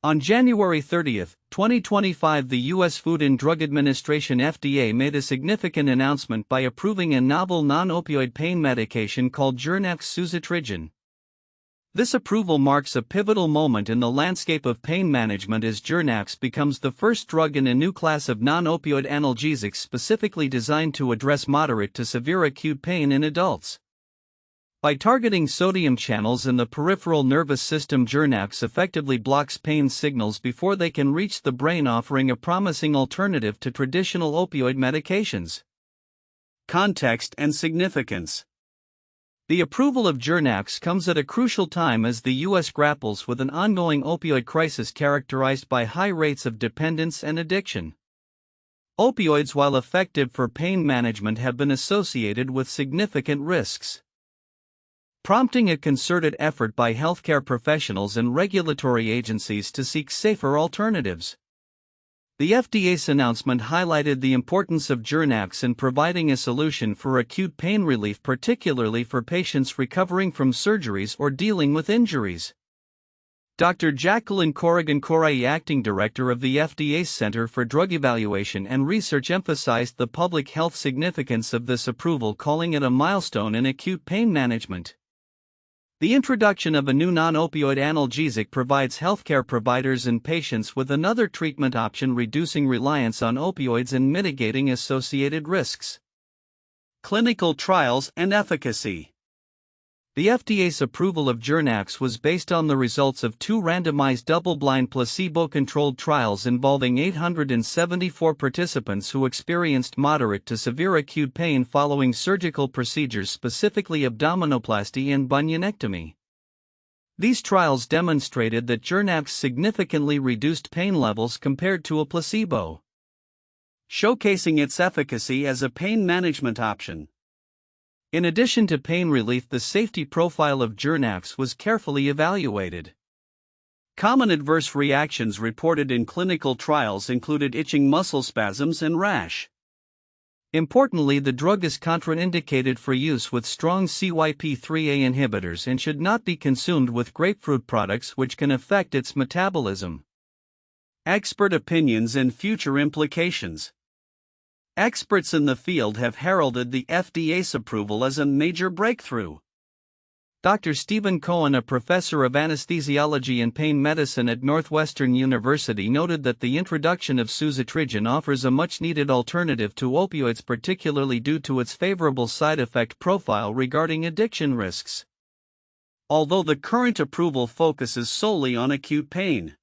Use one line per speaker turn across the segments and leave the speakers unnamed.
On January 30, 2025, the U.S. Food and Drug Administration (FDA) made a significant announcement by approving a novel non-opioid pain medication called Journavx suzetrigine. This approval marks a pivotal moment in the landscape of pain management as Journavx becomes the first drug in a new class of non-opioid analgesics specifically designed to address moderate to severe acute pain in adults. By targeting sodium channels in the peripheral nervous system, Journavx effectively blocks pain signals before they can reach the brain, offering a promising alternative to traditional opioid medications. Context and significance. The approval of Journavx comes at a crucial time as the U.S. grapples with an ongoing opioid crisis characterized by high rates of dependence and addiction. Opioids, while effective for pain management, have been associated with significant risks, prompting a concerted effort by healthcare professionals and regulatory agencies to seek safer alternatives. The FDA's announcement highlighted the importance of Journavx in providing a solution for acute pain relief, particularly for patients recovering from surgeries or dealing with injuries. Dr. Jacqueline Corrigan-Curay, acting director of the FDA's Center for Drug Evaluation and Research, emphasized the public health significance of this approval, calling it a milestone in acute pain management. The introduction of a new non-opioid analgesic provides healthcare providers and patients with another treatment option, reducing reliance on opioids and mitigating associated risks. Clinical trials and efficacy. The FDA's approval of Journavx was based on the results of two randomized double-blind placebo-controlled trials involving 874 participants who experienced moderate to severe acute pain following surgical procedures, specifically abdominoplasty and bunionectomy. These trials demonstrated that Journavx significantly reduced pain levels compared to a placebo, showcasing its efficacy as a pain management option. In addition to pain relief, the safety profile of Journavx was carefully evaluated. Common adverse reactions reported in clinical trials included itching, muscle spasms, and rash. Importantly, the drug is contraindicated for use with strong CYP3A inhibitors and should not be consumed with grapefruit products, which can affect its metabolism. Expert opinions and future implications. Experts in the field have heralded the FDA's approval as a major breakthrough. Dr. Stephen Cohen, a professor of anesthesiology and pain medicine at Northwestern University, noted that the introduction of suzetrigine offers a much-needed alternative to opioids, particularly due to its favorable side effect profile regarding addiction risks. Although the current approval focuses solely on acute pain,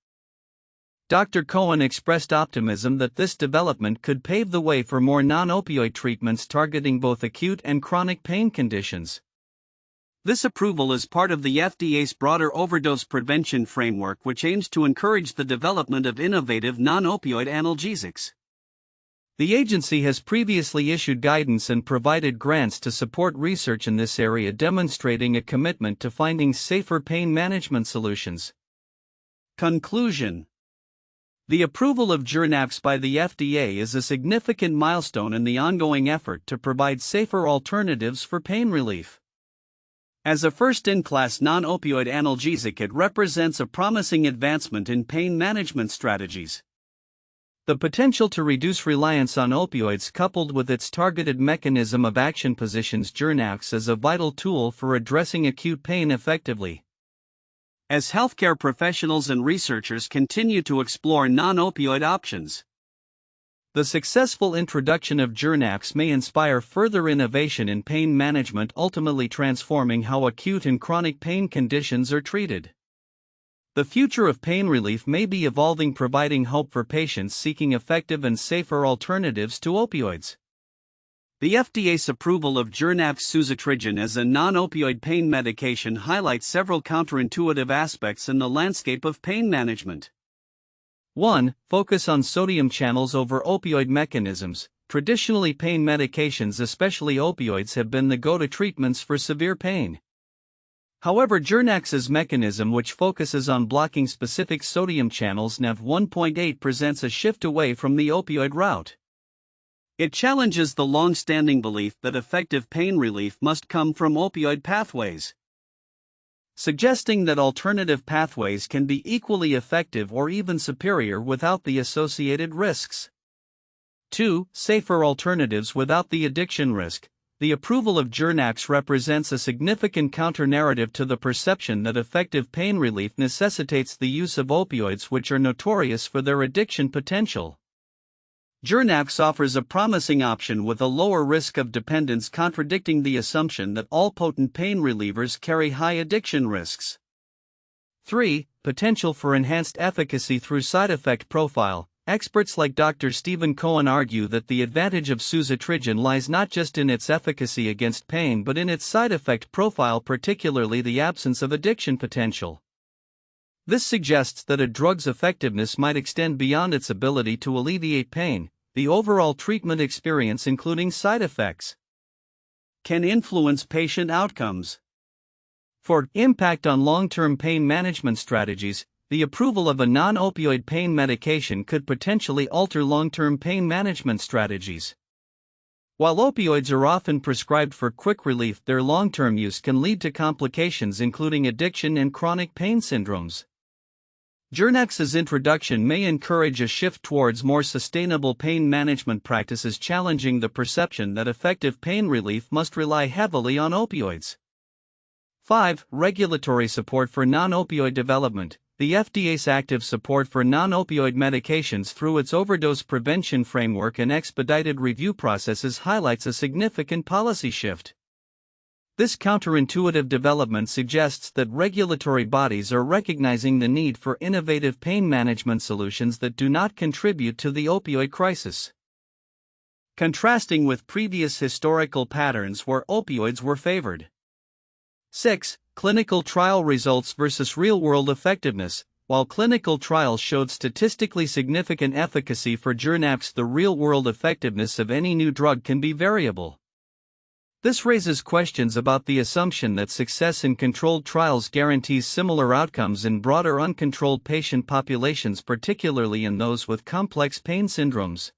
Dr. Cohen expressed optimism that this development could pave the way for more non-opioid treatments targeting both acute and chronic pain conditions. This approval is part of the FDA's broader overdose prevention framework, which aims to encourage the development of innovative non-opioid analgesics. The agency has previously issued guidance and provided grants to support research in this area, demonstrating a commitment to finding safer pain management solutions. Conclusion. The approval of Journavx by the FDA is a significant milestone in the ongoing effort to provide safer alternatives for pain relief. As a first-in-class non-opioid analgesic, it represents a promising advancement in pain management strategies. The potential to reduce reliance on opioids, coupled with its targeted mechanism of action, positions Journavx as a vital tool for addressing acute pain effectively. As healthcare professionals and researchers continue to explore non-opioid options, the successful introduction of Journavx may inspire further innovation in pain management, ultimately transforming how acute and chronic pain conditions are treated. The future of pain relief may be evolving, providing hope for patients seeking effective and safer alternatives to opioids. The FDA's approval of Journavx suzetrigine as a non-opioid pain medication highlights several counterintuitive aspects in the landscape of pain management. 1. Focus on sodium channels over opioid mechanisms. Traditionally, pain medications, especially opioids, have been the go-to treatments for severe pain. However, Journavx's mechanism, which focuses on blocking specific sodium channels Nav1.8, presents a shift away from the opioid route. It challenges the long-standing belief that effective pain relief must come from opioid pathways. suggesting that alternative pathways can be equally effective or even superior without the associated risks. 2. Safer alternatives without the addiction risk. The approval of Journavx represents a significant counter-narrative to the perception that effective pain relief necessitates the use of opioids, which are notorious for their addiction potential. Journavx offers a promising option with a lower risk of dependence, contradicting the assumption that all potent pain relievers carry high addiction risks. 3. Potential for enhanced efficacy through side effect profile. Experts like Dr. Stephen Cohen argue that the advantage of suzetrigine lies not just in its efficacy against pain but in its side effect profile, particularly the absence of addiction potential. This suggests that a drug's effectiveness might extend beyond its ability to alleviate pain. The overall treatment experience, including side effects, can influence patient outcomes. For impact on long-term pain management strategies, the approval of a non-opioid pain medication could potentially alter long-term pain management strategies. While opioids are often prescribed for quick relief, their long-term use can lead to complications including addiction and chronic pain syndromes. Journavx's introduction may encourage a shift towards more sustainable pain management practices, challenging the perception that effective pain relief must rely heavily on opioids. 5. Regulatory support for non-opioid development. The FDA's active support for non-opioid medications through its overdose prevention framework and expedited review processes highlights a significant policy shift. This counterintuitive development suggests that regulatory bodies are recognizing the need for innovative pain management solutions that do not contribute to the opioid crisis. Contrasting with previous historical patterns where opioids were favored. 6. Clinical trial results versus real-world effectiveness. While clinical trials showed statistically significant efficacy for Journavx, the real-world effectiveness of any new drug can be variable. This raises questions about the assumption that success in controlled trials guarantees similar outcomes in broader uncontrolled patient populations, particularly in those with complex pain syndromes.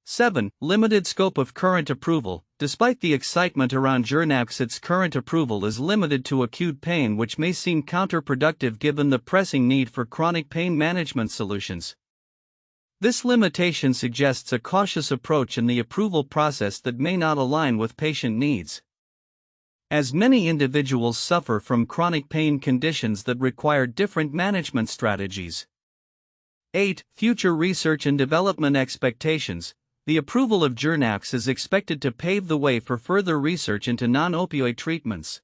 7. Limited scope of current approval. Despite the excitement around Journavx, its current approval is limited to acute pain, which may seem counterproductive given the pressing need for chronic pain management solutions. This limitation suggests a cautious approach in the approval process that may not align with patient needs. As many individuals suffer from chronic pain conditions that require different management strategies. 8. Future research and development expectations. The approval of Journavx is expected to pave the way for further research into non-opioid treatments.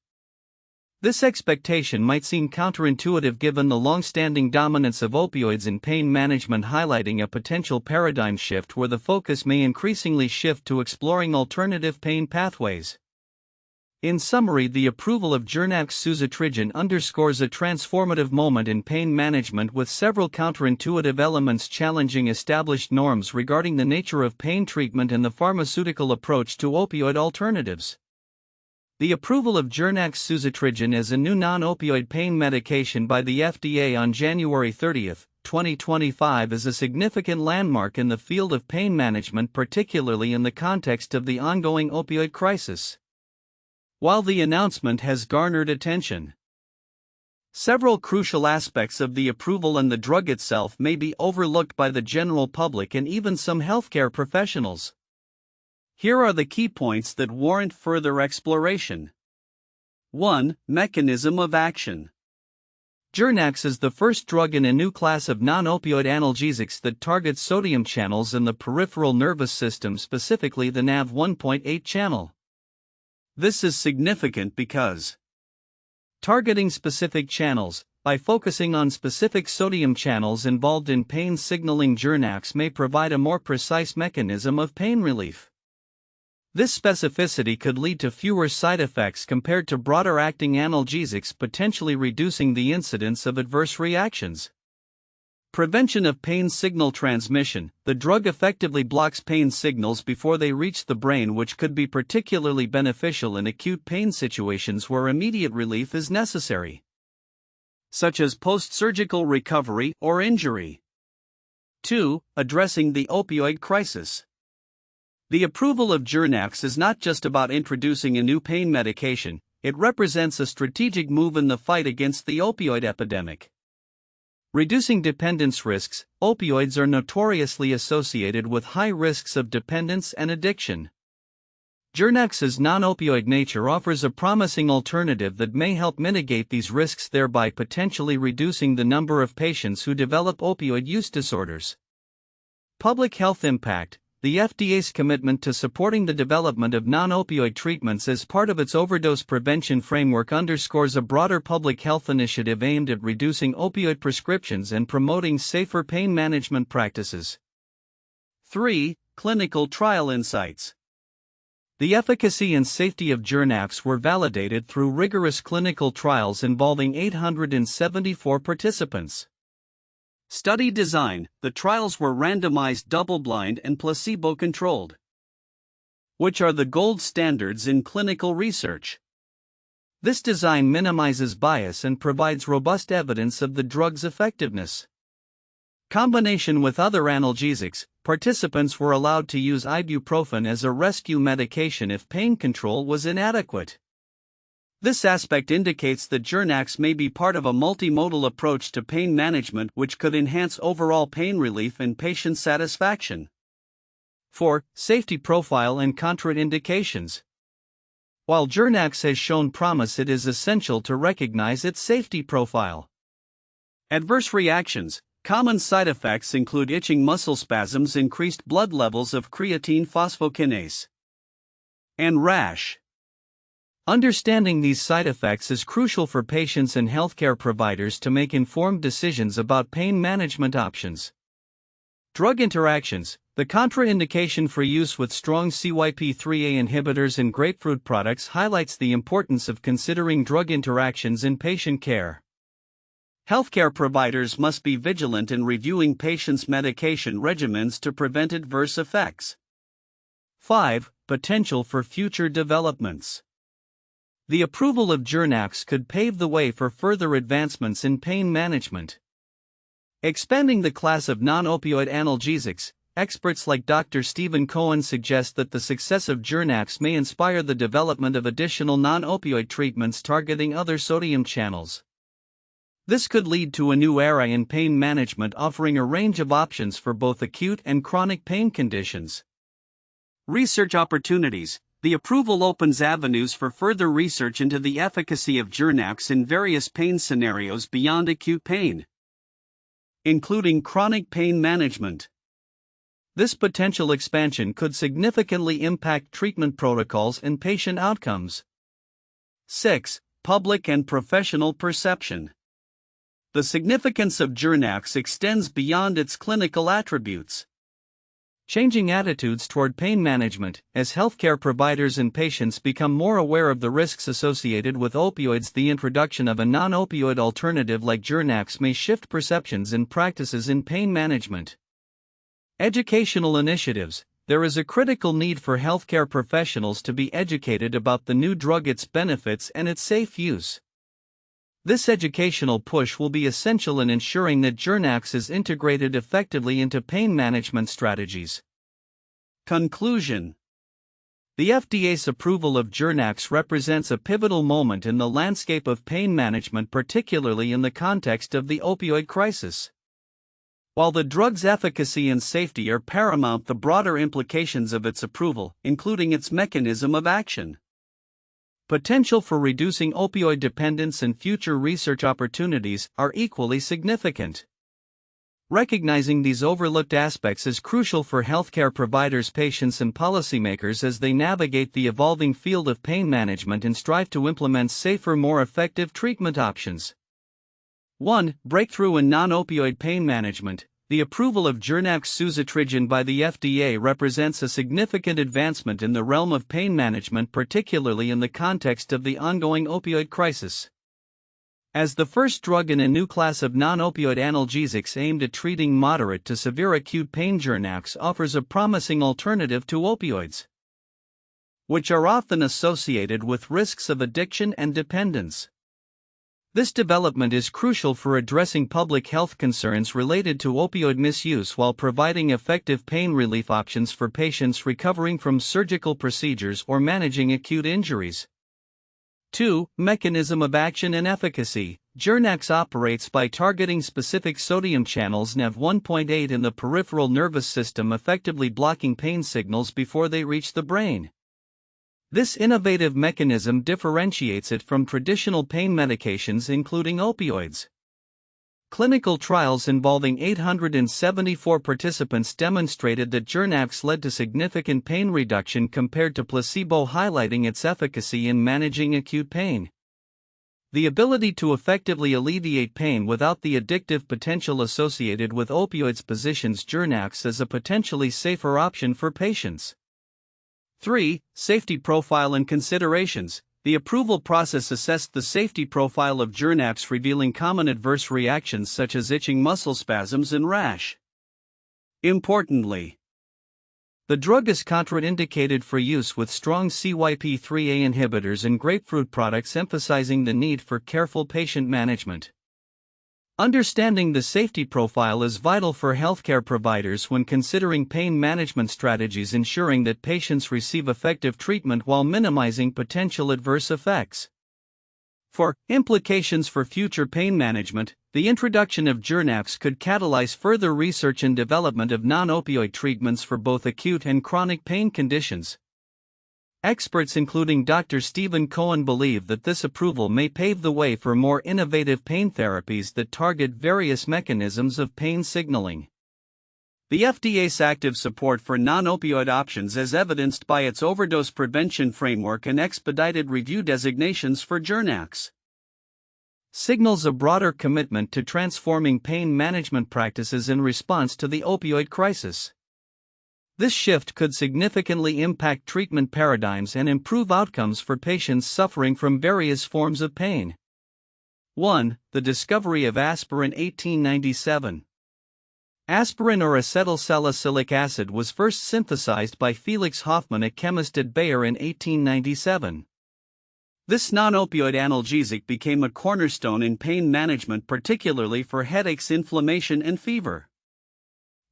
This expectation might seem counterintuitive given the long-standing dominance of opioids in pain management, highlighting a potential paradigm shift where the focus may increasingly shift to exploring alternative pain pathways. In summary, the approval of Journavx suzetrigine underscores a transformative moment in pain management, with several counterintuitive elements challenging established norms regarding the nature of pain treatment and the pharmaceutical approach to opioid alternatives. The approval of Journavx suzetrigine as a new non-opioid pain medication by the FDA on January 30, 2025 is a significant landmark in the field of pain management, particularly in the context of the ongoing opioid crisis. While the announcement has garnered attention, several crucial aspects of the approval and the drug itself may be overlooked by the general public and even some healthcare professionals. Here are the key points that warrant further exploration. 1. Mechanism of action. Journavx is the first drug in a new class of non-opioid analgesics that targets sodium channels in the peripheral nervous system, specifically the NaV1.8 channel. This is significant because targeting specific channels, by focusing on specific sodium channels involved in pain signaling, Journavx may provide a more precise mechanism of pain relief. This specificity could lead to fewer side effects compared to broader-acting analgesics, potentially reducing the incidence of adverse reactions. Prevention of pain signal transmission. The drug effectively blocks pain signals before they reach the brain, which could be particularly beneficial in acute pain situations where immediate relief is necessary, such as post-surgical recovery or injury. 2. Addressing the opioid crisis. The approval of Journavx is not just about introducing a new pain medication, it represents a strategic move in the fight against the opioid epidemic. Reducing dependence risks. Opioids are notoriously associated with high risks of dependence and addiction. Journavx's non-opioid nature offers a promising alternative that may help mitigate these risks, thereby potentially reducing the number of patients who develop opioid use disorders. Public health impact. The FDA's commitment to supporting the development of non-opioid treatments as part of its overdose prevention framework underscores a broader public health initiative aimed at reducing opioid prescriptions and promoting safer pain management practices. 3. Clinical trial insights. The efficacy and safety of Journavx were validated through rigorous clinical trials involving 874 participants. Study design. The trials were randomized, double-blind, and placebo-controlled, which are the gold standards in clinical research. This design minimizes bias and provides robust evidence of the drug's effectiveness. Combination with other analgesics, participants were allowed to use ibuprofen as a rescue medication if pain control was inadequate. This aspect indicates that Journavx may be part of a multimodal approach to pain management which could enhance overall pain relief and patient satisfaction. 4. Safety profile and contraindications. While Journavx has shown promise, it is essential to recognize its safety profile. Adverse reactions. Common side effects include itching, muscle spasms, increased blood levels of creatine phosphokinase, and rash. Understanding these side effects is crucial for patients and healthcare providers to make informed decisions about pain management options. Drug interactions. The contraindication for use with strong CYP3A inhibitors in grapefruit products highlights the importance of considering drug interactions in patient care. Healthcare providers must be vigilant in reviewing patients' medication regimens to prevent adverse effects. 5. Potential for future developments. The approval of Journavx could pave the way for further advancements in pain management. Expanding the class of non-opioid analgesics, experts like Dr. Stephen Cohen suggest that the success of Journavx may inspire the development of additional non-opioid treatments targeting other sodium channels. This could lead to a new era in pain management, offering a range of options for both acute and chronic pain conditions. Research opportunities. The approval opens avenues for further research into the efficacy of Journavx in various pain scenarios beyond acute pain, including chronic pain management. This potential expansion could significantly impact treatment protocols and patient outcomes. 6. Public and professional perception. The significance of Journavx extends beyond its clinical attributes. Changing attitudes toward pain management. As healthcare providers and patients become more aware of the risks associated with opioids, the introduction of a non-opioid alternative like Journavx may shift perceptions and practices in pain management. Educational initiatives. There is a critical need for healthcare professionals to be educated about the new drug, its benefits, and its safe use. This educational push will be essential in ensuring that Journavx is integrated effectively into pain management strategies. Conclusion. The FDA's approval of Journavx represents a pivotal moment in the landscape of pain management, particularly in the context of the opioid crisis. While the drug's efficacy and safety are paramount, the broader implications of its approval, including its mechanism of action, potential for reducing opioid dependence, and future research opportunities are equally significant. Recognizing these overlooked aspects is crucial for healthcare providers, patients, and policymakers as they navigate the evolving field of pain management and strive to implement safer, more effective treatment options. 1. Breakthrough in non-opioid pain management. The approval of Journavx suzetrigine by the FDA represents a significant advancement in the realm of pain management, particularly in the context of the ongoing opioid crisis. As the first drug in a new class of non-opioid analgesics aimed at treating moderate to severe acute pain, Journavx offers a promising alternative to opioids, which are often associated with risks of addiction and dependence. This development is crucial for addressing public health concerns related to opioid misuse while providing effective pain relief options for patients recovering from surgical procedures or managing acute injuries. 2. Mechanism of action and efficacy. Journavx operates by targeting specific sodium channels Nav1.8 in the peripheral nervous system, effectively blocking pain signals before they reach the brain. This innovative mechanism differentiates it from traditional pain medications, including opioids. Clinical trials involving 874 participants demonstrated that Journavx led to significant pain reduction compared to placebo, highlighting its efficacy in managing acute pain. The ability to effectively alleviate pain without the addictive potential associated with opioids positions Journavx as a potentially safer option for patients. 3. Safety profile and considerations. The approval process assessed the safety profile of Journavx, revealing common adverse reactions such as itching, muscle spasms, and rash. Importantly, the drug is contraindicated for use with strong CYP3A inhibitors and grapefruit products, emphasizing the need for careful patient management. Understanding the safety profile is vital for healthcare providers when considering pain management strategies, ensuring that patients receive effective treatment while minimizing potential adverse effects. For implications for future pain management, the introduction of Journavx could catalyze further research and development of non-opioid treatments for both acute and chronic pain conditions. Experts including Dr. Stephen Cohen believe that this approval may pave the way for more innovative pain therapies that target various mechanisms of pain signaling. The FDA's active support for non-opioid options, as evidenced by its overdose prevention framework and expedited review designations for Journavx, signals a broader commitment to transforming pain management practices in response to the opioid crisis. This shift could significantly impact treatment paradigms and improve outcomes for patients suffering from various forms of pain. 1. The discovery of aspirin. 1897. Aspirin, or acetylsalicylic acid, was first synthesized by Felix Hoffmann, a chemist at Bayer, in 1897. This non-opioid analgesic became a cornerstone in pain management, particularly for headaches, inflammation, and fever.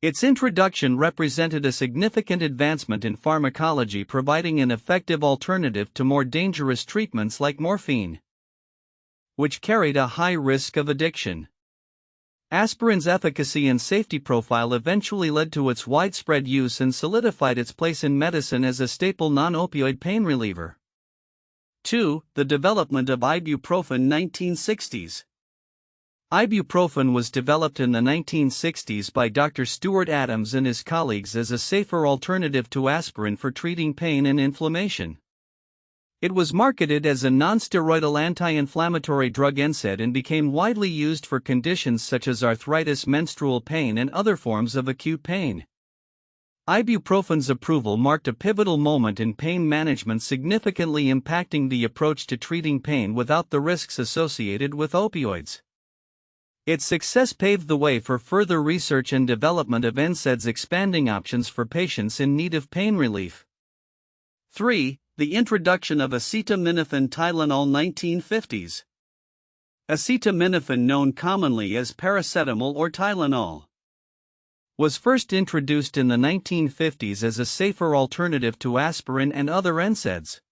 Its introduction represented a significant advancement in pharmacology, providing an effective alternative to more dangerous treatments like morphine, which carried a high risk of addiction. Aspirin's efficacy and safety profile eventually led to its widespread use and solidified its place in medicine as a staple non-opioid pain reliever. 2. The development of ibuprofen. 1960s. Ibuprofen was developed in the 1960s by Dr. Stuart Adams and his colleagues as a safer alternative to aspirin for treating pain and inflammation. It was marketed as a nonsteroidal anti-inflammatory drug NSAID and became widely used for conditions such as arthritis, menstrual pain, and other forms of acute pain. Ibuprofen's approval marked a pivotal moment in pain management, significantly impacting the approach to treating pain without the risks associated with opioids. Its success paved the way for further research and development of NSAIDs, expanding options for patients in need of pain relief. 3. The introduction of acetaminophen. Tylenol. 1950s. Acetaminophen, known commonly as paracetamol or Tylenol, was first introduced in the 1950s as a safer alternative to aspirin and other NSAIDs.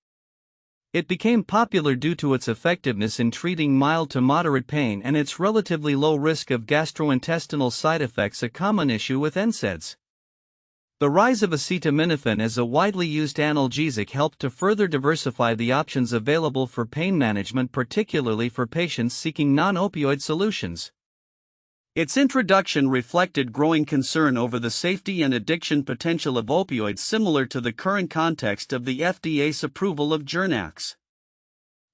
It became popular due to its effectiveness in treating mild to moderate pain and its relatively low risk of gastrointestinal side effects, a common issue with NSAIDs. The rise of acetaminophen as a widely used analgesic helped to further diversify the options available for pain management, particularly for patients seeking non-opioid solutions. Its introduction reflected growing concern over the safety and addiction potential of opioids, similar to the current context of the FDA's approval of Journavx.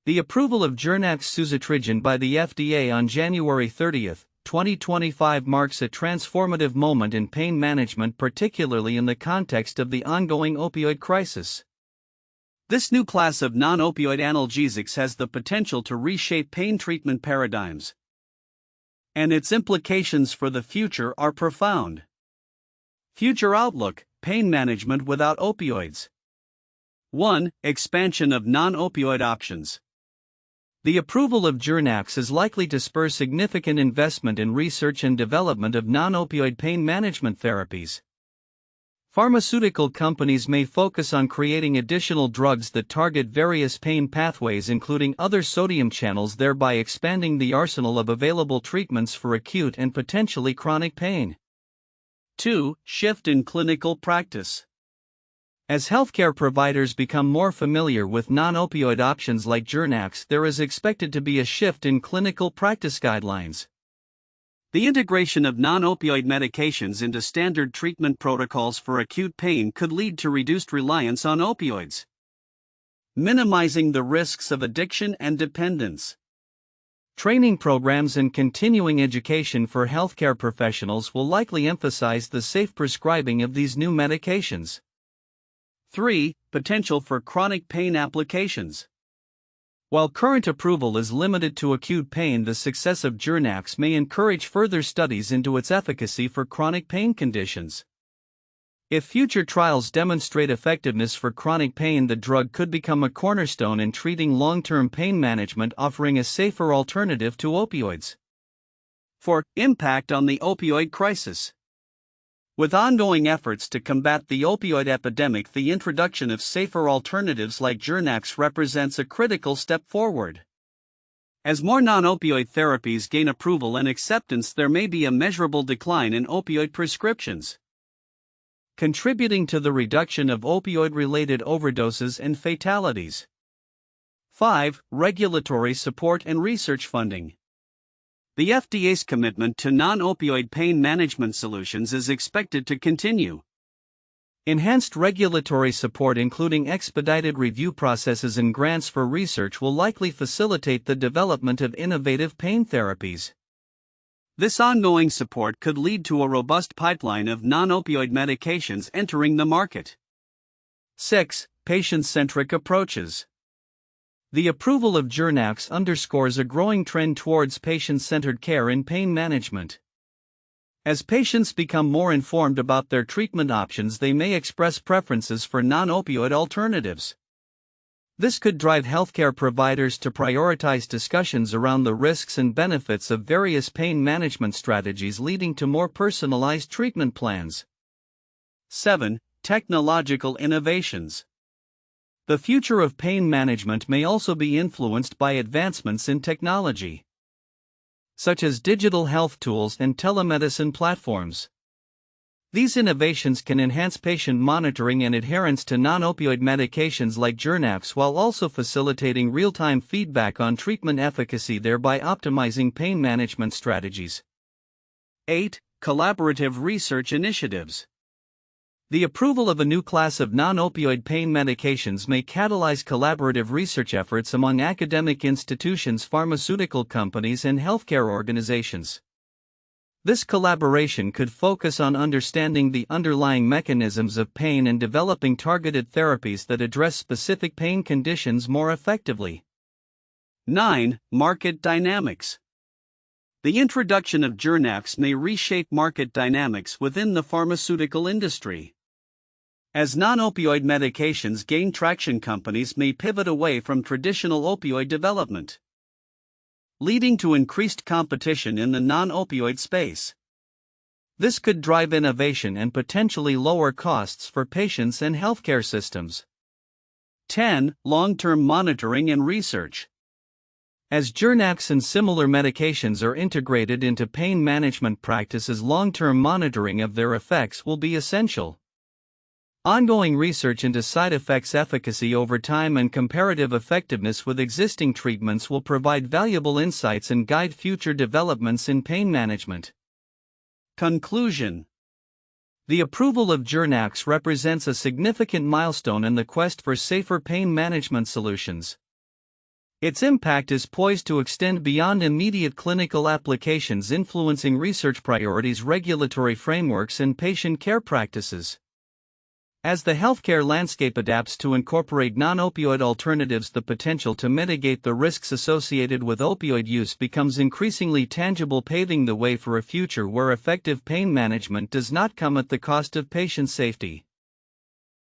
The approval of Journavx suzetrigine by the FDA on January 30, 2025 marks a transformative moment in pain management, particularly in the context of the ongoing opioid crisis. This new class of non-opioid analgesics has the potential to reshape pain treatment paradigms, and its implications for the future are profound. Future outlook: pain management without opioids. 1. Expansion of non-opioid options. The approval of Journavx is likely to spur significant investment in research and development of non-opioid pain management therapies. Pharmaceutical companies may focus on creating additional drugs that target various pain pathways, including other sodium channels, thereby expanding the arsenal of available treatments for acute and potentially chronic pain. 2. Shift in clinical practice. As healthcare providers become more familiar with non-opioid options like Journavx, there is expected to be a shift in clinical practice guidelines. The integration of non-opioid medications into standard treatment protocols for acute pain could lead to reduced reliance on opioids, minimizing the risks of addiction and dependence. Training programs and continuing education for healthcare professionals will likely emphasize the safe prescribing of these new medications. 3. Potential for chronic pain applications. While current approval is limited to acute pain, the success of Journavx may encourage further studies into its efficacy for chronic pain conditions. If future trials demonstrate effectiveness for chronic pain, the drug could become a cornerstone in treating long-term pain management, offering a safer alternative to opioids. 4. Impact on the opioid crisis. With ongoing efforts to combat the opioid epidemic, the introduction of safer alternatives like Journavx represents a critical step forward. As more non-opioid therapies gain approval and acceptance, there may be a measurable decline in opioid prescriptions, contributing to the reduction of opioid-related overdoses and fatalities. 5. Regulatory support and research funding. The FDA's commitment to non-opioid pain management solutions is expected to continue. Enhanced regulatory support, including expedited review processes and grants for research, will likely facilitate the development of innovative pain therapies. This ongoing support could lead to a robust pipeline of non-opioid medications entering the market. 6. Patient-centric approaches. The approval of Journavx underscores a growing trend towards patient-centered care in pain management. As patients become more informed about their treatment options, they may express preferences for non-opioid alternatives. This could drive healthcare providers to prioritize discussions around the risks and benefits of various pain management strategies, leading to more personalized treatment plans. 7. Technological innovations. The future of pain management may also be influenced by advancements in technology, such as digital health tools and telemedicine platforms. These innovations can enhance patient monitoring and adherence to non-opioid medications like Journavx, while also facilitating real-time feedback on treatment efficacy, thereby optimizing pain management strategies. 8. Collaborative research initiatives. The approval of a new class of non-opioid pain medications may catalyze collaborative research efforts among academic institutions, pharmaceutical companies, and healthcare organizations. This collaboration could focus on understanding the underlying mechanisms of pain and developing targeted therapies that address specific pain conditions more effectively. 9. Market dynamics. The introduction of Journavx may reshape market dynamics within the pharmaceutical industry. As non-opioid medications gain traction, companies may pivot away from traditional opioid development, leading to increased competition in the non-opioid space. This could drive innovation and potentially lower costs for patients and healthcare systems. 10. Long-term monitoring and research. As Journavx and similar medications are integrated into pain management practices, long-term monitoring of their effects will be essential. Ongoing research into side effects, efficacy over time, and comparative effectiveness with existing treatments will provide valuable insights and guide future developments in pain management. Conclusion. The approval of Journavx represents a significant milestone in the quest for safer pain management solutions. Its impact is poised to extend beyond immediate clinical applications, influencing research priorities, regulatory frameworks, and patient care practices. As the healthcare landscape adapts to incorporate non-opioid alternatives, the potential to mitigate the risks associated with opioid use becomes increasingly tangible, paving the way for a future where effective pain management does not come at the cost of patient safety.